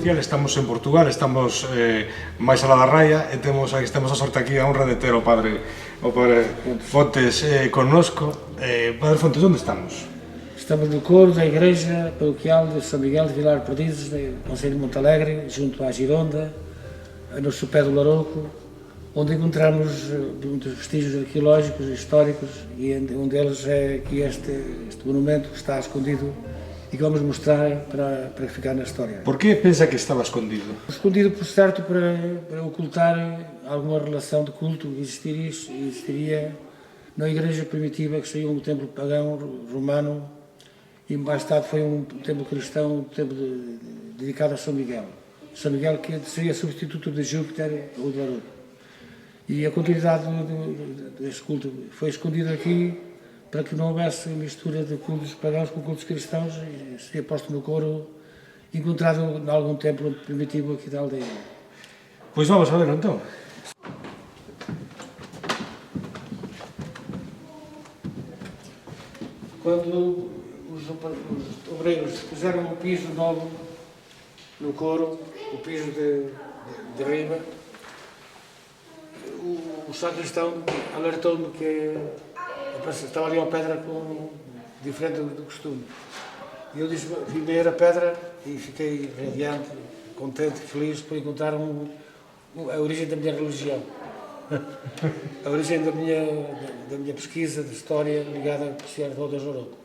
especial, estamos en Portugal, estamos máis alá da Raia e temos a sorte aquí a honra de ter o padre Fontes connosco. Padre Fontes, onde estamos? Estamos no coro da Igreja Paroquial de São Miguel de Vilar Perdizes, no concelho de Montalegre, junto à Gironda, no sopé do Larouco, onde encontramos muitos vestígios arqueológicos e históricos, e um deles é aqui este monumento que está escondido e que vamos mostrar para ficar na história. Por que pensa que estaba escondido? Escondido, por certo, para ocultar alguma relação de culto que existiria na igreja primitiva, que saiu um templo pagão romano e mais tarde foi um templo cristão, um templo dedicado a São Miguel. São Miguel, que seria substituto de Júpiter ou de Larouco. E a continuidade deste culto foi escondido aqui para que não houvesse mistura de cultos pagãos com cultos cristãos, e seria posto no coro, encontrado em algum templo primitivo aqui da aldeia. Pois vamos a ver então. Quando os obreiros fizeram um piso novo no coro, o piso de riba, o sacristão alertou-me que estava ali uma pedra diferente do costume. E eu disse, vim ver a pedra e fiquei radiante, contente, feliz por encontrar a origem da minha religião. A origem da minha pesquisa de história ligada a Cristiano Ronaldo de Larouco.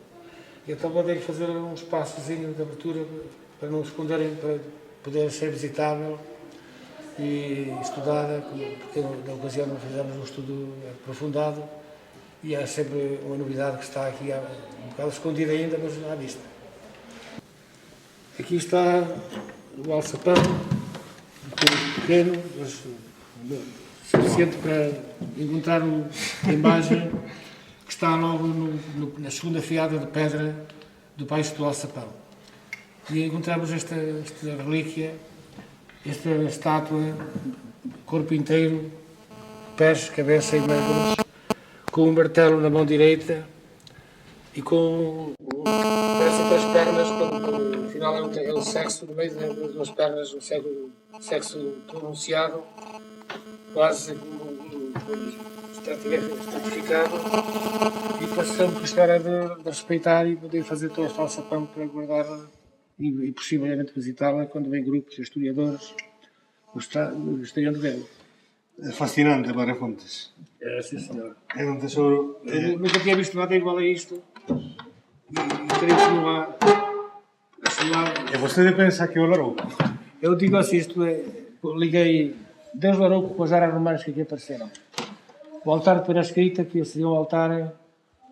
E então mandei fazer um espaçozinho de abertura para não esconderem, para poder ser visitável e estudada, porque na ocasião não fizemos um estudo aprofundado e é sempre uma novidade que está aqui um bocado escondida ainda, mas à vista. Aqui está o alçapão, um pouco pequeno, mas suficiente para encontrar a imagem que está logo na segunda fiada de pedra do baixo do alçapão. E encontramos esta relíquia, esta estátua, corpo inteiro, pés, cabeça e membros, com um martelo na mão direita e com parece três pernas, no final é o sexo, no meio das duas pernas, o sexo pronunciado, quase como estratificado, e passamos por estar de respeitar e poder fazer todo este alçapão para guardar e possivelmente visitá-la quando vem grupos de historiadores gostariam de vê-la. É fascinante, Padre Fontes. É, sim, senhor. É um tesouro... Eu nunca tinha visto nada igual a isto e creio que não há... E você pensa que é o Larouco? Eu digo assim, liguei desde o Larouco com as áreas romanas que aqui apareceram. O altar de Pera Escrita, que seria um altar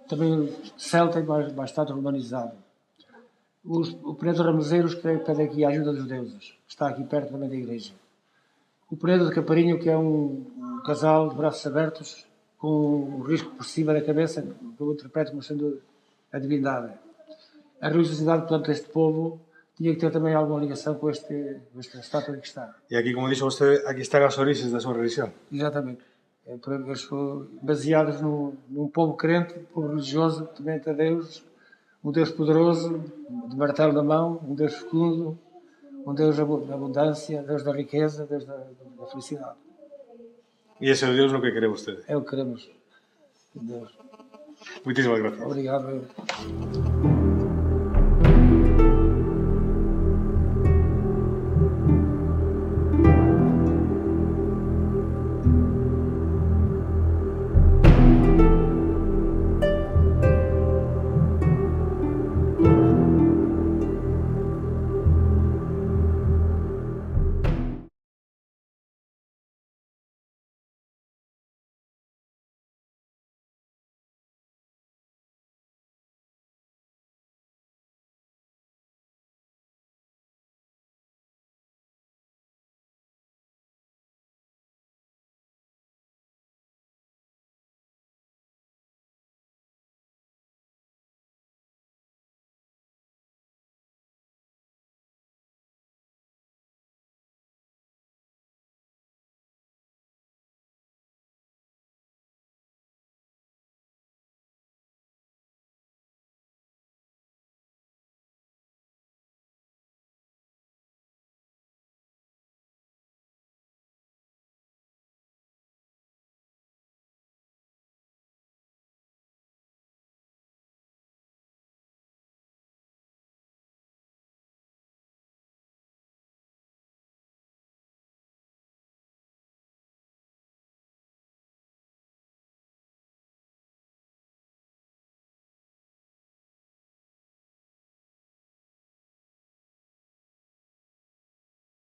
também celta e bastante romanizado. O Penedo de Rameseiros, que pede aqui a ajuda dos deuses, está aqui perto também da igreja. O Penedo de Caparinho, que é um casal de braços abertos, com um risco por cima da cabeça, que eu interpreto como sendo a divindade. A religiosidade, portanto, deste povo tinha que ter também alguma ligação com esta estátua que está. E aqui, como disse você, aqui estão as origens da sua religião. Exatamente. Eles foram baseados num povo crente, um povo religioso, temente a Deus, um Deus poderoso, de martelo na mão, um Deus fecundo, um Deus da abundância, Deus da riqueza, Deus da felicidade. E esse é o Deus no que crê você? É o que queremos. Deus. Muitíssimas gracias. Obrigado.